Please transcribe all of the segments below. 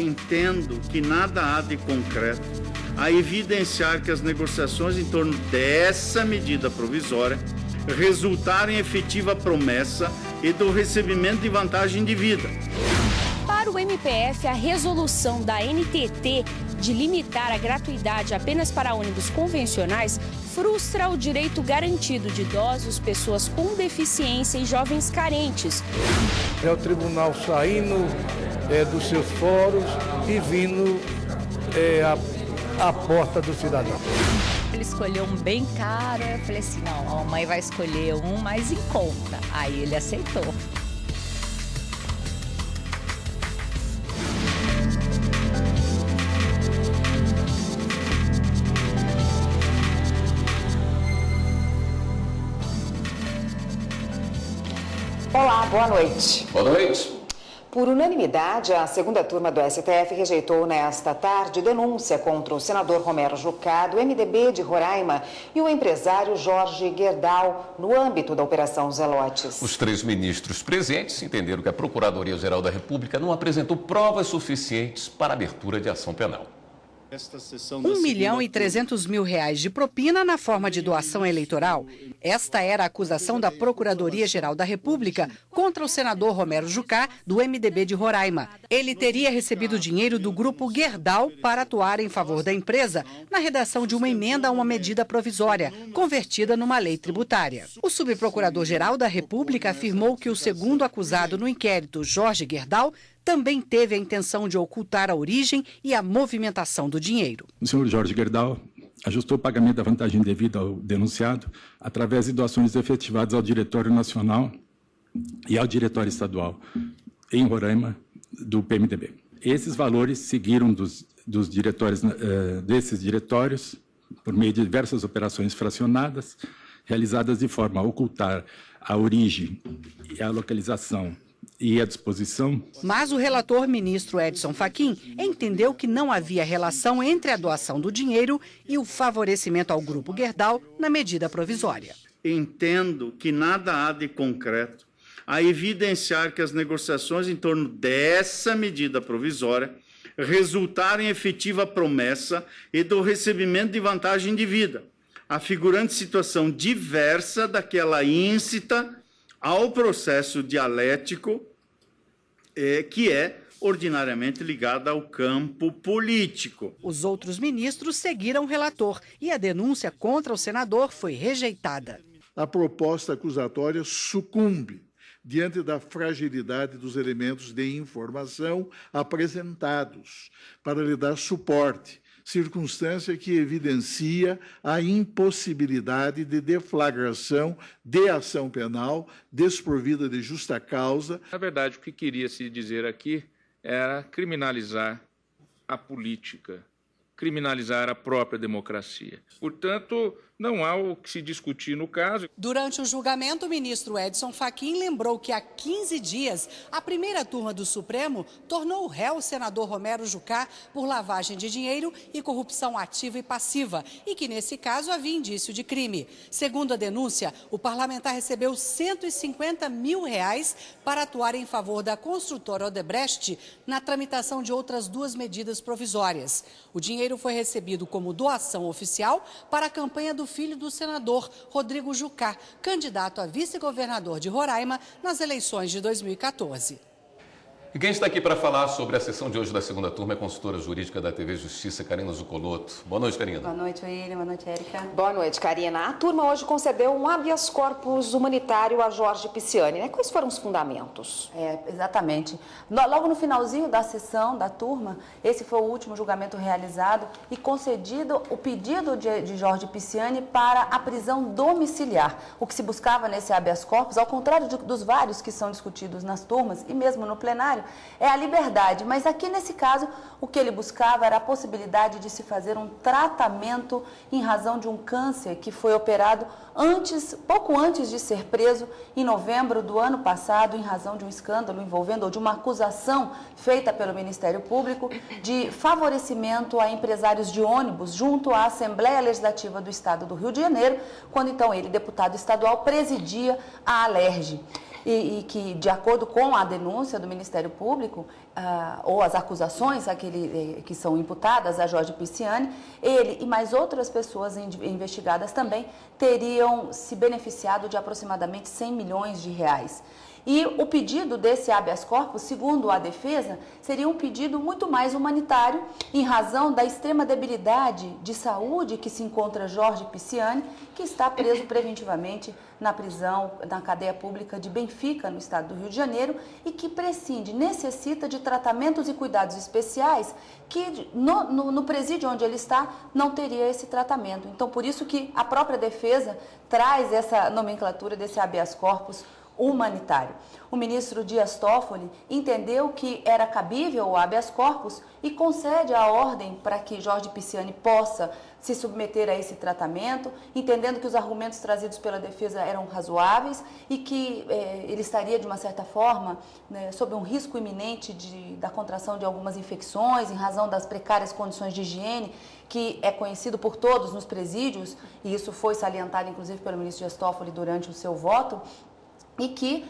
Entendo que nada há de concreto a evidenciar que as negociações em torno dessa medida provisória resultaram em efetiva promessa e do recebimento de vantagem de vida. Para o MPF, a resolução da NTT de limitar a gratuidade apenas para ônibus convencionais frustra o direito garantido de idosos, pessoas com deficiência e jovens carentes. É o tribunal saindo dos seus fóruns e vindo à porta do cidadão. Ele escolheu um bem caro, eu falei assim, não, a mãe vai escolher um mais em conta. Aí ele aceitou. Olá, boa noite. Boa noite. Por unanimidade, a segunda turma do STF rejeitou nesta tarde denúncia contra o senador Romero Jucá, do MDB de Roraima, e o empresário Jorge Gerdau, no âmbito da Operação Zelotes. Os 3 ministros presentes entenderam que a Procuradoria-Geral da República não apresentou provas suficientes para a abertura de ação penal. R$1.300.000 de propina na forma de doação eleitoral. Esta era a acusação da Procuradoria-Geral da República contra o senador Romero Jucá, do MDB de Roraima. Ele teria recebido dinheiro do grupo Gerdau para atuar em favor da empresa na redação de uma emenda a uma medida provisória, convertida numa lei tributária. O subprocurador-geral da República afirmou que o segundo acusado no inquérito, Jorge Gerdau, também teve a intenção de ocultar a origem e a movimentação do dinheiro. O senhor Jorge Gerdau ajustou o pagamento da vantagem devida ao denunciado através de doações efetivadas ao Diretório Nacional e ao Diretório Estadual em Roraima do PMDB. Esses valores seguiram desses diretórios por meio de diversas operações fracionadas, realizadas de forma a ocultar a origem e a localização e a disposição. Mas o relator ministro Edson Fachin entendeu que não havia relação entre a doação do dinheiro e o favorecimento ao grupo Gerdau na medida provisória. Entendo que nada há de concreto a evidenciar que as negociações em torno dessa medida provisória resultaram em efetiva promessa e do recebimento de vantagem de vida, afigurando situação diversa daquela íncita ao processo dialético que é ordinariamente ligado ao campo político. Os outros ministros seguiram o relator e a denúncia contra o senador foi rejeitada. A proposta acusatória sucumbe diante da fragilidade dos elementos de informação apresentados para lhe dar suporte, circunstância que evidencia a impossibilidade de deflagração de ação penal desprovida de justa causa. Na verdade, o que queria se dizer aqui era criminalizar a política, criminalizar a própria democracia. Portanto, não há o que se discutir no caso. Durante o julgamento, o ministro Edson Fachin lembrou que há 15 dias, a primeira turma do Supremo tornou réu o senador Romero Jucá por lavagem de dinheiro e corrupção ativa e passiva, e que, nesse caso, havia indício de crime. Segundo a denúncia, o parlamentar recebeu R$150 mil para atuar em favor da construtora Odebrecht na tramitação de outras 2 medidas provisórias. O dinheiro foi recebido como doação oficial para a campanha do filho do senador Rodrigo Jucá, candidato a vice-governador de Roraima nas eleições de 2014. E quem está aqui para falar sobre a sessão de hoje da segunda turma é a consultora jurídica da TV Justiça, Karina Zucolotto. Boa noite, Karina. Boa noite, William. Boa noite, Érica. Boa noite, Karina. A turma hoje concedeu um habeas corpus humanitário a Jorge Pisciani, né? Quais foram os fundamentos? Exatamente. Logo no finalzinho da sessão da turma, esse foi o último julgamento realizado e concedido o pedido de Jorge Pisciani para a prisão domiciliar. O que se buscava nesse habeas corpus, ao contrário dos vários que são discutidos nas turmas e mesmo no plenário, é a liberdade, mas aqui nesse caso o que ele buscava era a possibilidade de se fazer um tratamento em razão de um câncer que foi operado pouco antes de ser preso em novembro do ano passado, em razão de um escândalo envolvendo ou de uma acusação feita pelo Ministério Público de favorecimento a empresários de ônibus junto à Assembleia Legislativa do Estado do Rio de Janeiro, quando então ele, deputado estadual, presidia a Alerj. e que, de acordo com a denúncia do Ministério Público, ou as acusações que são imputadas a Jorge Pisciani, ele e mais outras pessoas investigadas também teriam se beneficiado de aproximadamente 100 milhões de reais. E o pedido desse habeas corpus, segundo a defesa, seria um pedido muito mais humanitário, em razão da extrema debilidade de saúde que se encontra Jorge Pisciani, que está preso preventivamente na prisão, na cadeia pública de Benfica, no estado do Rio de Janeiro, e que necessita de tratamentos e cuidados especiais que no presídio onde ele está não teria esse tratamento. Então, por isso que a própria defesa traz essa nomenclatura desse habeas corpus humanitário. O ministro Dias Toffoli entendeu que era cabível o habeas corpus e concede a ordem para que Jorge Pisciani possa se submeter a esse tratamento, entendendo que os argumentos trazidos pela defesa eram razoáveis e que ele estaria, de uma certa forma, sob um risco iminente da contração de algumas infecções, em razão das precárias condições de higiene, que é conhecido por todos nos presídios, e isso foi salientado, inclusive, pelo ministro Dias Toffoli durante o seu voto, e que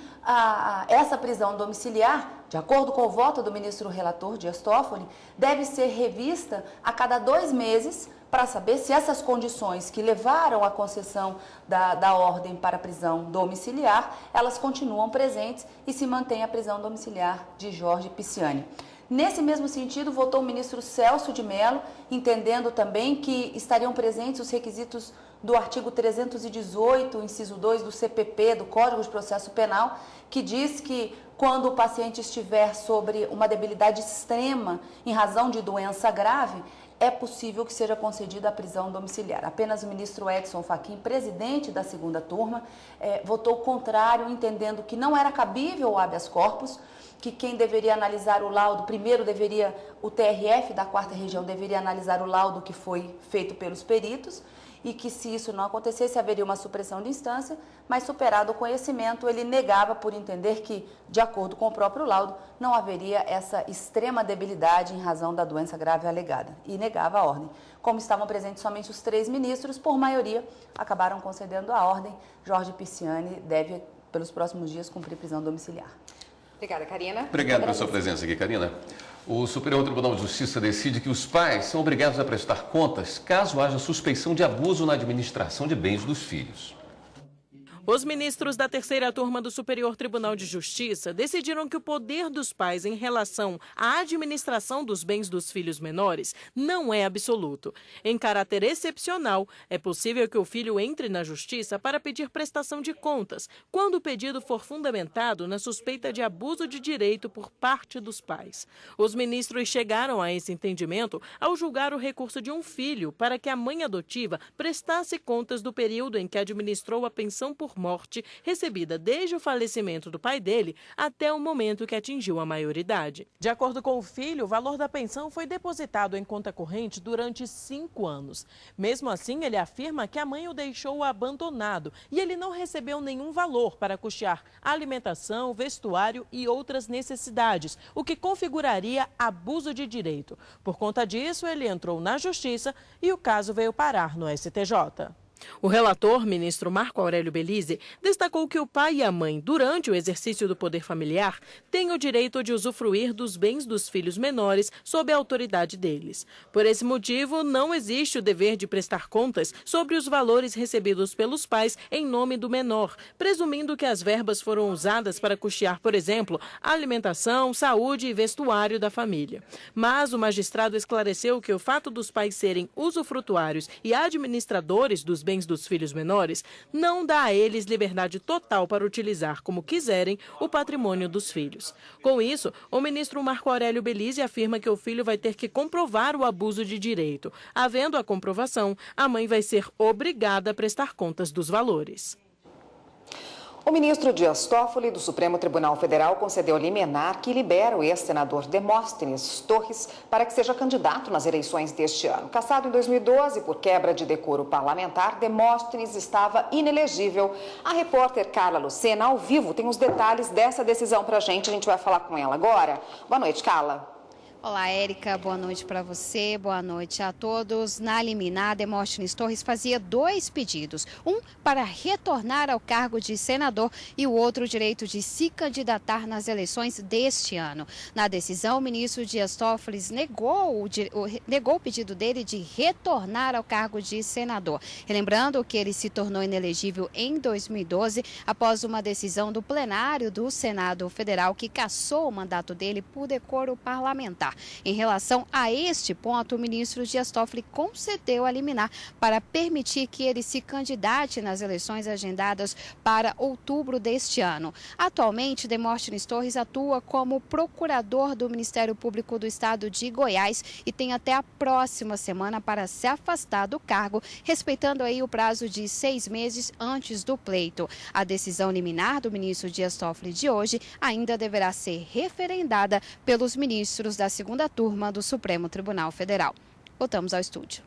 essa prisão domiciliar, de acordo com o voto do ministro relator Dias Toffoli, deve ser revista a cada 2 meses para saber se essas condições que levaram à concessão da ordem para a prisão domiciliar, elas continuam presentes e se mantém a prisão domiciliar de Jorge Pisciani. Nesse mesmo sentido, votou o ministro Celso de Mello, entendendo também que estariam presentes os requisitos do artigo 318, inciso 2 do CPP, do Código de Processo Penal, que diz que quando o paciente estiver sobre uma debilidade extrema em razão de doença grave, é possível que seja concedida a prisão domiciliar. Apenas o ministro Edson Fachin, presidente da segunda turma, votou contrário, entendendo que não era cabível o habeas corpus, que quem deveria analisar o laudo, primeiro o TRF da 4ª Região deveria analisar o laudo que foi feito pelos peritos, e que se isso não acontecesse haveria uma supressão de instância, mas superado o conhecimento, ele negava por entender que, de acordo com o próprio laudo, não haveria essa extrema debilidade em razão da doença grave alegada, e negava a ordem. Como estavam presentes somente os 3 ministros, por maioria, acabaram concedendo a ordem. Jorge Pisciani deve, pelos próximos dias, cumprir prisão domiciliar. Obrigada, Karina. Obrigado pela sua presença aqui, Karina. O Superior Tribunal de Justiça decide que os pais são obrigados a prestar contas caso haja suspeição de abuso na administração de bens dos filhos. Os ministros da 3ª turma do Superior Tribunal de Justiça decidiram que o poder dos pais em relação à administração dos bens dos filhos menores não é absoluto. Em caráter excepcional, é possível que o filho entre na Justiça para pedir prestação de contas, quando o pedido for fundamentado na suspeita de abuso de direito por parte dos pais. Os ministros chegaram a esse entendimento ao julgar o recurso de um filho para que a mãe adotiva prestasse contas do período em que administrou a pensão por morte recebida desde o falecimento do pai dele até o momento que atingiu a maioridade. De acordo com o filho, o valor da pensão foi depositado em conta corrente durante 5 anos. Mesmo assim, ele afirma que a mãe o deixou abandonado e ele não recebeu nenhum valor para custear alimentação, vestuário e outras necessidades, o que configuraria abuso de direito. Por conta disso, ele entrou na Justiça e o caso veio parar no STJ. O relator, ministro Marco Aurélio Belize, destacou que o pai e a mãe, durante o exercício do poder familiar, têm o direito de usufruir dos bens dos filhos menores sob a autoridade deles. Por esse motivo, não existe o dever de prestar contas sobre os valores recebidos pelos pais em nome do menor, presumindo que as verbas foram usadas para custear, por exemplo, a alimentação, saúde e vestuário da família. Mas o magistrado esclareceu que o fato dos pais serem usufrutuários e administradores dos bens dos filhos menores não dá a eles liberdade total para utilizar como quiserem o patrimônio dos filhos. Com isso, o ministro Marco Aurélio Belize afirma que o filho vai ter que comprovar o abuso de direito. Havendo a comprovação, a mãe vai ser obrigada a prestar contas dos valores. O ministro Dias Toffoli, do Supremo Tribunal Federal, concedeu liminar que libera o ex-senador Demóstenes Torres para que seja candidato nas eleições deste ano. Cassado em 2012 por quebra de decoro parlamentar, Demóstenes estava inelegível. A repórter Carla Lucena, ao vivo, tem os detalhes dessa decisão para a gente vai falar com ela agora. Boa noite, Carla. Olá, Érica, boa noite para você, boa noite a todos. Na liminar, Demóstenes Torres fazia 2 pedidos. Um para retornar ao cargo de senador e o outro o direito de se candidatar nas eleições deste ano. Na decisão, o ministro Dias Toffoli negou o pedido dele de retornar ao cargo de senador. Relembrando que ele se tornou inelegível em 2012 após uma decisão do plenário do Senado Federal que cassou o mandato dele por decoro parlamentar. Em relação a este ponto, o ministro Dias Toffoli concedeu a liminar para permitir que ele se candidate nas eleições agendadas para outubro deste ano. Atualmente, Demóstenes Torres atua como procurador do Ministério Público do Estado de Goiás e tem até a próxima semana para se afastar do cargo, respeitando aí o prazo de 6 meses antes do pleito. A decisão liminar do ministro Dias Toffoli de hoje ainda deverá ser referendada pelos ministros da segunda turma do Supremo Tribunal Federal. Voltamos ao estúdio.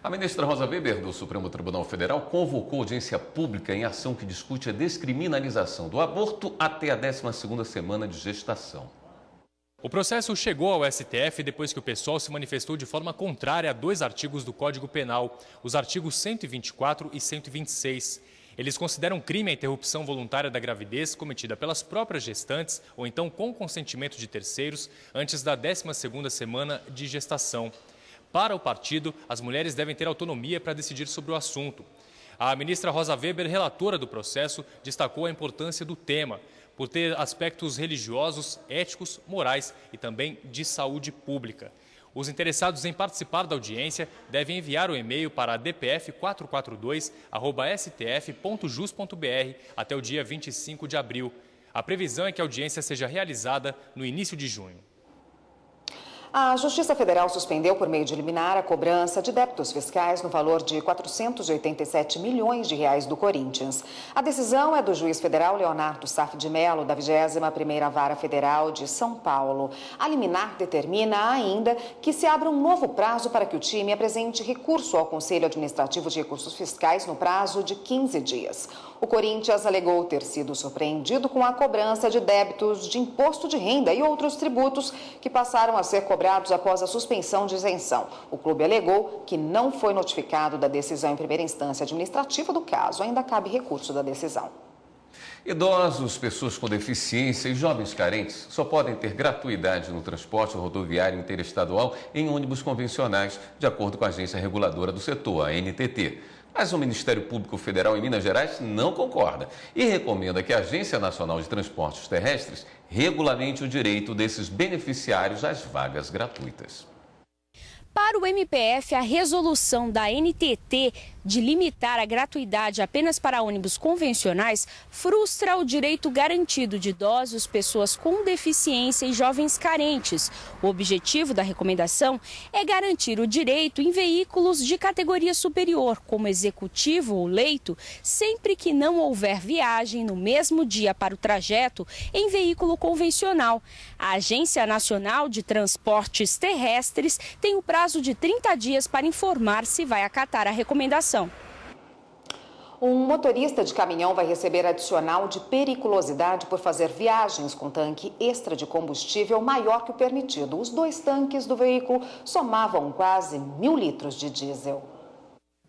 A ministra Rosa Weber, do Supremo Tribunal Federal, convocou audiência pública em ação que discute a descriminalização do aborto até a 12ª semana de gestação. O processo chegou ao STF depois que o PSOL se manifestou de forma contrária a 2 artigos do Código Penal, os artigos 124 e 126. Eles consideram crime a interrupção voluntária da gravidez cometida pelas próprias gestantes ou então com consentimento de terceiros antes da 12ª semana de gestação. Para o partido, as mulheres devem ter autonomia para decidir sobre o assunto. A ministra Rosa Weber, relatora do processo, destacou a importância do tema, por ter aspectos religiosos, éticos, morais e também de saúde pública. Os interessados em participar da audiência devem enviar o e-mail para dpf442@stf.jus.br até o dia 25 de abril. A previsão é que a audiência seja realizada no início de junho. A Justiça Federal suspendeu por meio de liminar a cobrança de débitos fiscais no valor de 487 milhões de reais do Corinthians. A decisão é do juiz federal Leonardo Saf de Mello, da 21ª Vara Federal de São Paulo. A liminar determina ainda que se abra um novo prazo para que o time apresente recurso ao Conselho Administrativo de Recursos Fiscais no prazo de 15 dias. O Corinthians alegou ter sido surpreendido com a cobrança de débitos de imposto de renda e outros tributos que passaram a ser cobrados após a suspensão de isenção. O clube alegou que não foi notificado da decisão em primeira instância administrativa do caso. Ainda cabe recurso da decisão. Idosos, pessoas com deficiência e jovens carentes só podem ter gratuidade no transporte rodoviário interestadual em ônibus convencionais, de acordo com a agência reguladora do setor, a NTT. Mas o Ministério Público Federal em Minas Gerais não concorda e recomenda que a Agência Nacional de Transportes Terrestres regulamente o direito desses beneficiários às vagas gratuitas. Para o MPF, a resolução da NTT de limitar a gratuidade apenas para ônibus convencionais frustra o direito garantido de idosos, pessoas com deficiência e jovens carentes. O objetivo da recomendação é garantir o direito em veículos de categoria superior, como executivo ou leito, sempre que não houver viagem no mesmo dia para o trajeto em veículo convencional. A Agência Nacional de Transportes Terrestres tem o prazo de 30 dias para informar se vai acatar a recomendação. Um motorista de caminhão vai receber adicional de periculosidade por fazer viagens com tanque extra de combustível maior que o permitido. Os 2 tanques do veículo somavam quase 1.000 litros de diesel.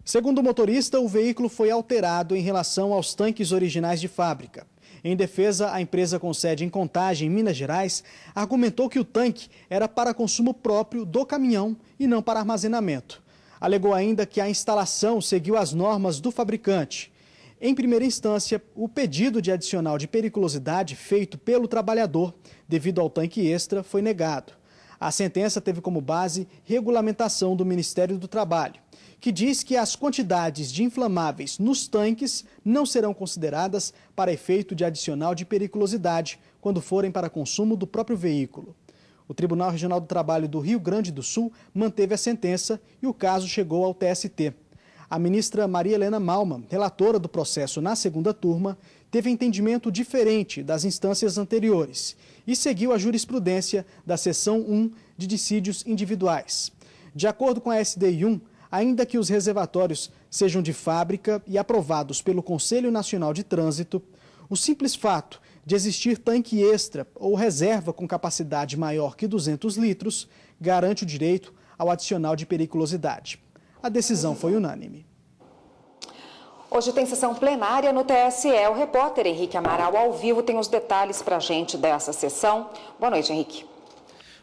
Segundo o motorista, o veículo foi alterado em relação aos tanques originais de fábrica. Em defesa, a empresa com sede em Contagem, Minas Gerais, argumentou que o tanque era para consumo próprio do caminhão e não para armazenamento. Alegou ainda que a instalação seguiu as normas do fabricante. Em primeira instância, o pedido de adicional de periculosidade feito pelo trabalhador, devido ao tanque extra, foi negado. A sentença teve como base regulamentação do Ministério do Trabalho, que diz que as quantidades de inflamáveis nos tanques não serão consideradas para efeito de adicional de periculosidade quando forem para consumo do próprio veículo. O Tribunal Regional do Trabalho do Rio Grande do Sul manteve a sentença e o caso chegou ao TST. A ministra Maria Helena Malman, relatora do processo na segunda turma, teve entendimento diferente das instâncias anteriores e seguiu a jurisprudência da seção 1 de dissídios individuais. De acordo com a SDI 1, ainda que os reservatórios sejam de fábrica e aprovados pelo Conselho Nacional de Trânsito, o simples fato de existir tanque extra ou reserva com capacidade maior que 200 litros, garante o direito ao adicional de periculosidade. A decisão foi unânime. Hoje tem sessão plenária no TSE. O repórter Henrique Amaral, ao vivo, tem os detalhes para a gente dessa sessão. Boa noite, Henrique.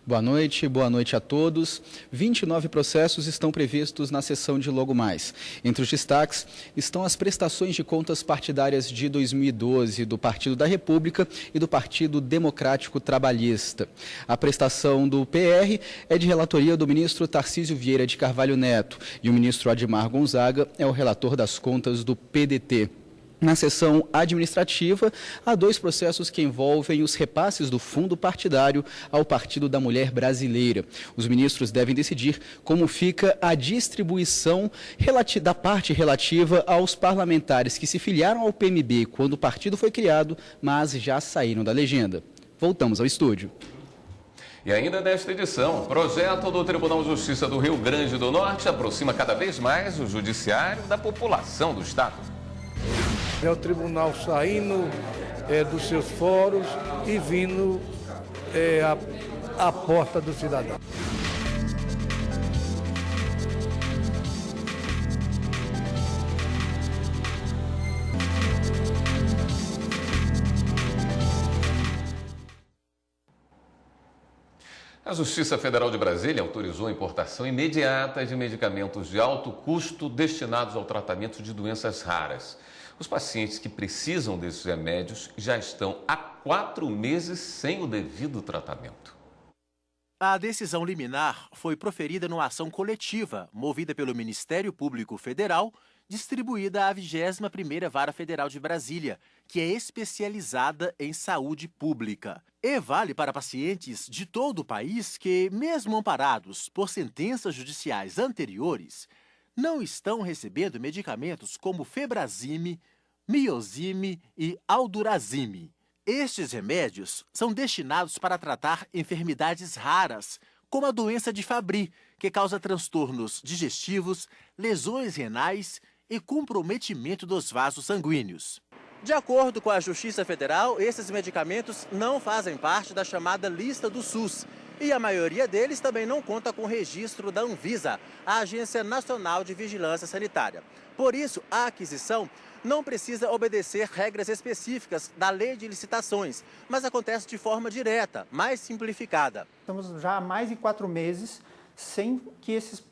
Boa noite a todos. 29 processos estão previstos na sessão de logo mais. Entre os destaques estão as prestações de contas partidárias de 2012 do Partido da República e do Partido Democrático Trabalhista. A prestação do PR é de relatoria do ministro Tarcísio Vieira de Carvalho Neto e o ministro Admar Gonzaga é o relator das contas do PDT. Na sessão administrativa, há 2 processos que envolvem os repasses do fundo partidário ao Partido da Mulher Brasileira. Os ministros devem decidir como fica a distribuição da parte relativa aos parlamentares que se filiaram ao PMB quando o partido foi criado, mas já saíram da legenda. Voltamos ao estúdio. E ainda nesta edição, o projeto do Tribunal de Justiça do Rio Grande do Norte aproxima cada vez mais o judiciário da população do estado. É o tribunal saindo dos seus fóruns e vindo à porta do cidadão. A Justiça Federal de Brasília autorizou a importação imediata de medicamentos de alto custo destinados ao tratamento de doenças raras. Os pacientes que precisam desses remédios já estão há 4 meses sem o devido tratamento. A decisão liminar foi proferida numa ação coletiva, movida pelo Ministério Público Federal, distribuída à 21ª Vara Federal de Brasília, que é especializada em saúde pública. E vale para pacientes de todo o país que, mesmo amparados por sentenças judiciais anteriores, não estão recebendo medicamentos como Febrazime, Miozime e Aldurazime. Estes remédios são destinados para tratar enfermidades raras, como a doença de Fabry, que causa transtornos digestivos, lesões renais e comprometimento dos vasos sanguíneos. De acordo com a Justiça Federal, esses medicamentos não fazem parte da chamada lista do SUS e a maioria deles também não conta com o registro da Anvisa, a Agência Nacional de Vigilância Sanitária. Por isso, a aquisição não precisa obedecer regras específicas da Lei de Licitações, mas acontece de forma direta, mais simplificada. Estamos já há mais de 4 meses sem que esses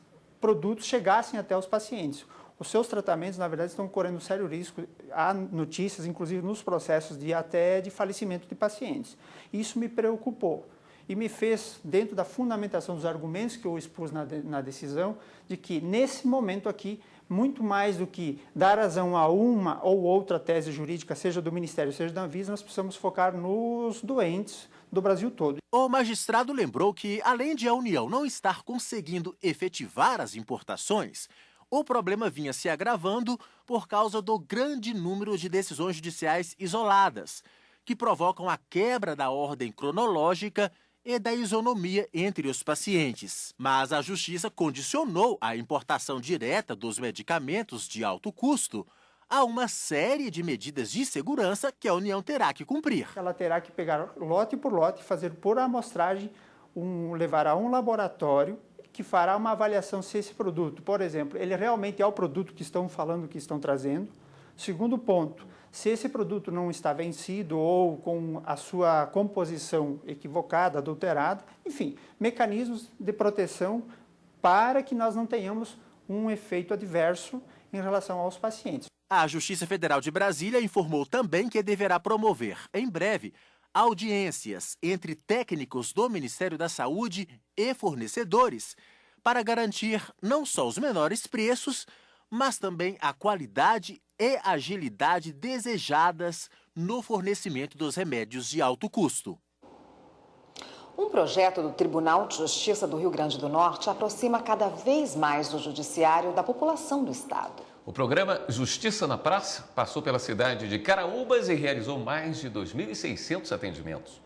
produtos chegassem até os pacientes. Os seus tratamentos, na verdade, estão correndo sério risco. Há notícias, inclusive nos processos até de falecimento de pacientes. Isso me preocupou e me fez, dentro da fundamentação dos argumentos que eu expus na decisão, de que, nesse momento aqui, muito mais do que dar razão a uma ou outra tese jurídica, seja do Ministério, seja da Anvisa, nós precisamos focar nos doentes do Brasil todo. O magistrado lembrou que, além de a União não estar conseguindo efetivar as importações, o problema vinha se agravando por causa do grande número de decisões judiciais isoladas, que provocam a quebra da ordem cronológica e da isonomia entre os pacientes. Mas a Justiça condicionou a importação direta dos medicamentos de alto custo a uma série de medidas de segurança que a União terá que cumprir. Ela terá que pegar lote por lote, fazer por amostragem, levar a um laboratório que fará uma avaliação se esse produto, por exemplo, ele realmente é o produto que estão falando que estão trazendo. Segundo ponto, se esse produto não está vencido ou com a sua composição equivocada, adulterada, enfim, mecanismos de proteção para que nós não tenhamos um efeito adverso em relação aos pacientes. A Justiça Federal de Brasília informou também que deverá promover, em breve, audiências entre técnicos do Ministério da Saúde e fornecedores para garantir não só os menores preços, mas também a qualidade e agilidade desejadas no fornecimento dos remédios de alto custo. Um projeto do Tribunal de Justiça do Rio Grande do Norte aproxima cada vez mais o judiciário da população do estado. O programa Justiça na Praça passou pela cidade de Caraúbas e realizou mais de 2.600 atendimentos.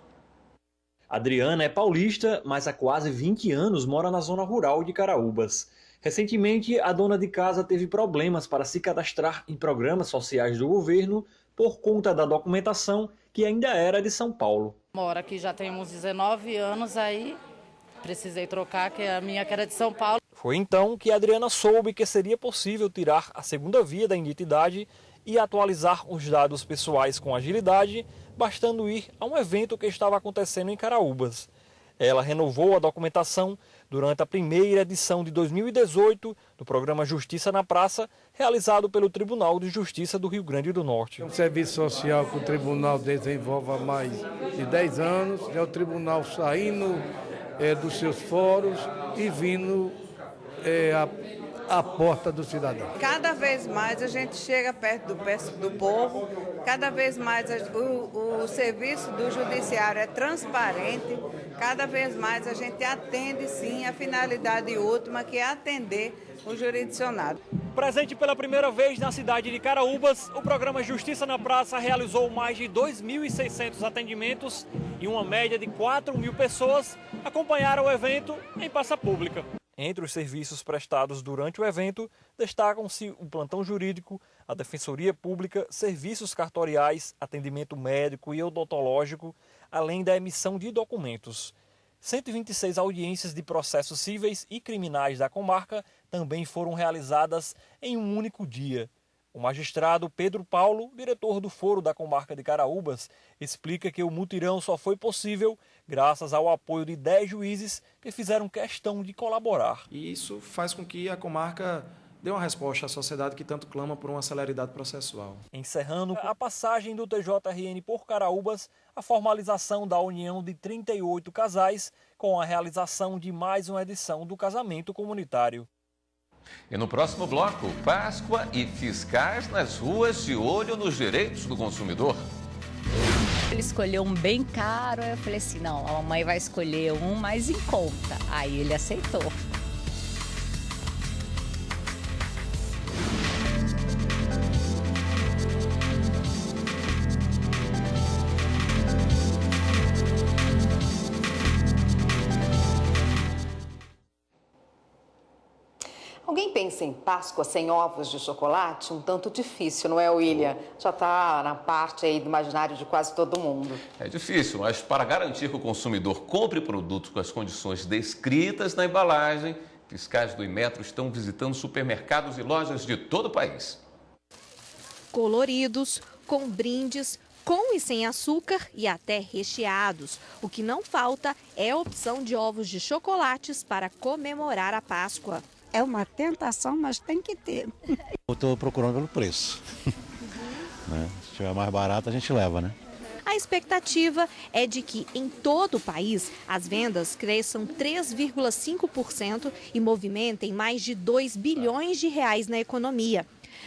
Adriana é paulista, mas há quase 20 anos mora na zona rural de Caraúbas. Recentemente, a dona de casa teve problemas para se cadastrar em programas sociais do governo por conta da documentação que ainda era de São Paulo. Moro aqui já tem uns 19 anos, aí precisei trocar, que a minha que era de São Paulo. Foi então que a Adriana soube que seria possível tirar a segunda via da identidade e atualizar os dados pessoais com agilidade, bastando ir a um evento que estava acontecendo em Caraúbas. Ela renovou a documentação durante a primeira edição de 2018 do programa Justiça na Praça, realizado pelo Tribunal de Justiça do Rio Grande do Norte. É um serviço social que o tribunal desenvolve há mais de 10 anos, é o tribunal saindo dos seus fóruns e vindo à porta do cidadão. Cada vez mais a gente chega perto do povo, cada vez mais o serviço do judiciário é transparente, cada vez mais a gente atende sim a finalidade última, que é atender o jurisdicionado. Presente pela primeira vez na cidade de Caraúbas, o programa Justiça na Praça realizou mais de 2.600 atendimentos e uma média de 4.000 pessoas acompanharam o evento em praça pública. Entre os serviços prestados durante o evento, destacam-se o plantão jurídico, a defensoria pública, serviços cartoriais, atendimento médico e odontológico, além da emissão de documentos. 126 audiências de processos cíveis e criminais da comarca também foram realizadas em um único dia. O magistrado Pedro Paulo, diretor do Foro da Comarca de Caraúbas, explica que o mutirão só foi possível graças ao apoio de 10 juízes que fizeram questão de colaborar. E isso faz com que a comarca dê uma resposta à sociedade que tanto clama por uma celeridade processual. Encerrando a passagem do TJRN por Caraúbas, a formalização da união de 38 casais com a realização de mais uma edição do casamento comunitário. E no próximo bloco, Páscoa e fiscais nas ruas de olho nos direitos do consumidor. Ele escolheu um bem caro, eu falei assim, não, a mamãe vai escolher um mais em conta. Aí ele aceitou. Alguém pensa em Páscoa sem ovos de chocolate? Um tanto difícil, não é, William? Já está na parte aí do imaginário de quase todo mundo. É difícil, mas para garantir que o consumidor compre produtos com as condições descritas na embalagem, fiscais do Inmetro estão visitando supermercados e lojas de todo o país. Coloridos, com brindes, com e sem açúcar e até recheados. O que não falta é a opção de ovos de chocolates para comemorar a Páscoa. É uma tentação, mas tem que ter. Eu estou procurando pelo preço. Né? Se tiver mais barato, a gente leva, né? A expectativa é de que em todo o país as vendas cresçam 3,5% e movimentem mais de 2 bilhões de reais na economia.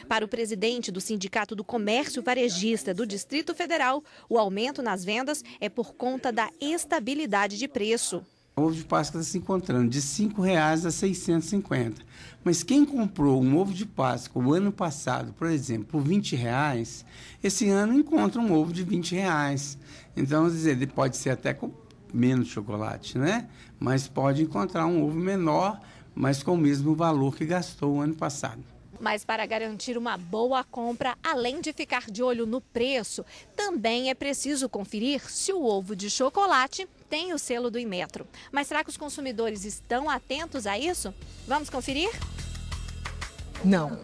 Para o presidente do Sindicato do Comércio Varejista do Distrito Federal, o aumento nas vendas é por conta da estabilidade de preço. O ovo de Páscoa está se encontrando de R$ 5,00 a R$ 650. Mas quem comprou um ovo de Páscoa o ano passado, por exemplo, por R$ 20,00, esse ano encontra um ovo de R$ 20,00. Então, quer dizer, ele pode ser até com menos chocolate, né? Mas pode encontrar um ovo menor, mas com o mesmo valor que gastou o ano passado. Mas para garantir uma boa compra, além de ficar de olho no preço, também é preciso conferir se o ovo de chocolate tem o selo do Inmetro. Mas será que os consumidores estão atentos a isso? Vamos conferir? Não.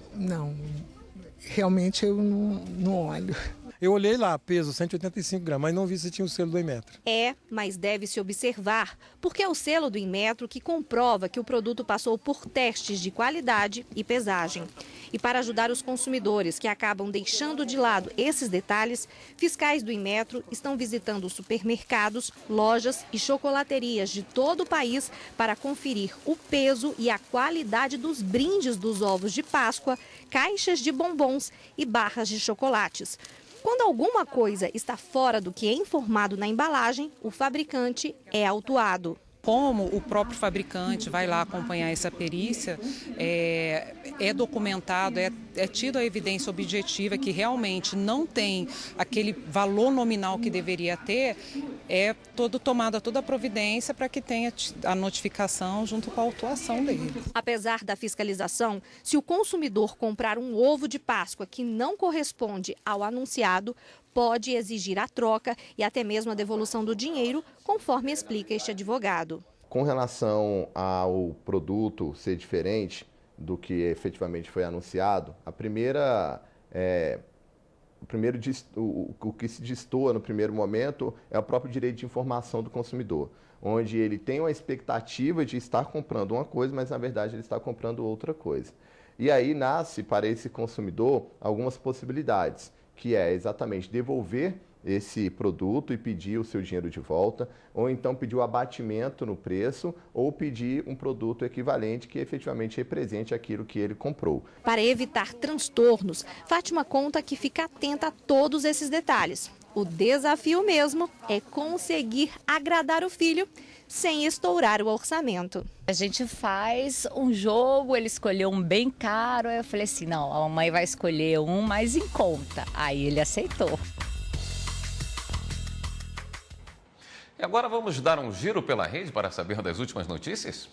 Realmente eu não olho. Eu olhei lá, peso 185 gramas, mas não vi se tinha o selo do Inmetro. Mas deve-se observar, porque é o selo do Inmetro que comprova que o produto passou por testes de qualidade e pesagem. E para ajudar os consumidores que acabam deixando de lado esses detalhes, fiscais do Inmetro estão visitando supermercados, lojas e chocolaterias de todo o país para conferir o peso e a qualidade dos brindes dos ovos de Páscoa, caixas de bombons e barras de chocolates. Quando alguma coisa está fora do que é informado na embalagem, o fabricante é autuado. Como o próprio fabricante vai lá acompanhar essa perícia, é documentado, é tido a evidência objetiva que realmente não tem aquele valor nominal que deveria ter, é tomada toda a providência para que tenha a notificação junto com a autuação dele. Apesar da fiscalização, se o consumidor comprar um ovo de Páscoa que não corresponde ao anunciado, pode exigir a troca e até mesmo a devolução do dinheiro, conforme explica este advogado. Com relação ao produto ser diferente do que efetivamente foi anunciado, o que se destoa no primeiro momento é o próprio direito de informação do consumidor, onde ele tem uma expectativa de estar comprando uma coisa, mas na verdade ele está comprando outra coisa. E aí nasce para esse consumidor algumas possibilidades, que é exatamente devolver esse produto e pedir o seu dinheiro de volta, ou então pedir o abatimento no preço, ou pedir um produto equivalente que efetivamente represente aquilo que ele comprou. Para evitar transtornos, Fátima conta que fica atenta a todos esses detalhes. O desafio mesmo é conseguir agradar o filho sem estourar o orçamento. A gente faz um jogo, ele escolheu um bem caro, eu falei assim, não, a mamãe vai escolher um mais em conta. Aí ele aceitou. E agora vamos dar um giro pela rede para saber das últimas notícias?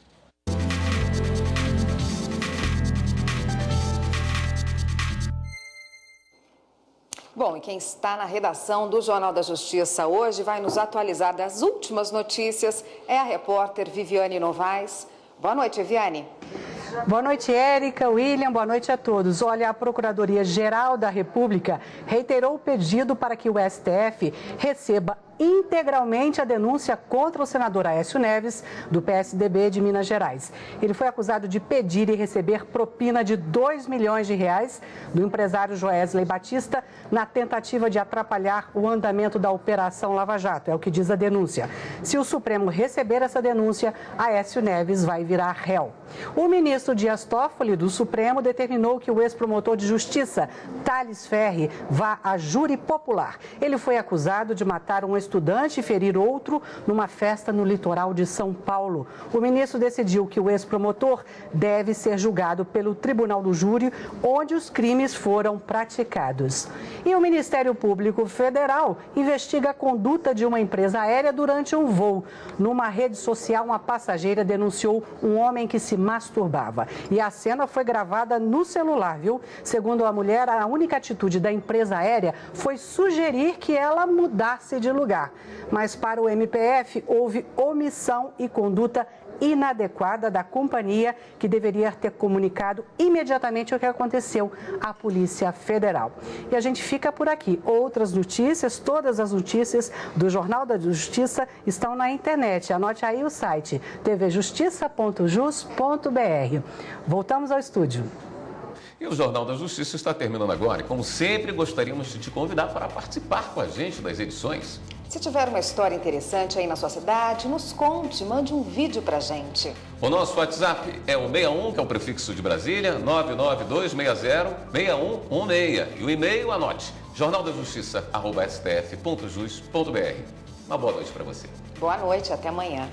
Bom, e quem está na redação do Jornal da Justiça hoje vai nos atualizar das últimas notícias é a repórter Viviane Novaes. Boa noite, Viviane. Boa noite, Érica, William, boa noite a todos. Olha, a Procuradoria-Geral da República reiterou o pedido para que o STF receba integralmente a denúncia contra o senador Aécio Neves, do PSDB de Minas Gerais. Ele foi acusado de pedir e receber propina de R$2 milhões do empresário Joesley Batista na tentativa de atrapalhar o andamento da Operação Lava Jato, é o que diz a denúncia. Se o Supremo receber essa denúncia, Aécio Neves vai virar réu. O ministro Dias Toffoli, do Supremo, determinou que o ex-promotor de justiça, Thales Ferri, vá a júri popular. Ele foi acusado de matar um estudante e ferir outro numa festa no litoral de São Paulo. O ministro decidiu que o ex-promotor deve ser julgado pelo Tribunal do Júri, onde os crimes foram praticados. E o Ministério Público Federal investiga a conduta de uma empresa aérea durante um voo. Numa rede social, uma passageira denunciou um homem que se masturbava. E a cena foi gravada no celular, viu? Segundo a mulher, a única atitude da empresa aérea foi sugerir que ela mudasse de lugar. Mas para o MPF, houve omissão e conduta inadequada da companhia, que deveria ter comunicado imediatamente o que aconteceu à Polícia Federal. E a gente fica por aqui. Outras notícias, todas as notícias do Jornal da Justiça estão na internet. Anote aí o site tvjustiça.jus.br. Voltamos ao estúdio. E o Jornal da Justiça está terminando agora. E, como sempre, gostaríamos de te convidar para participar com a gente das edições. Se tiver uma história interessante aí na sua cidade, nos conte, mande um vídeo pra gente. O nosso WhatsApp é o 61, que é o prefixo de Brasília, 99260-6116. E o e-mail, anote, jornaldajustiça@stf.jus.br. Uma boa noite para você. Boa noite, até amanhã.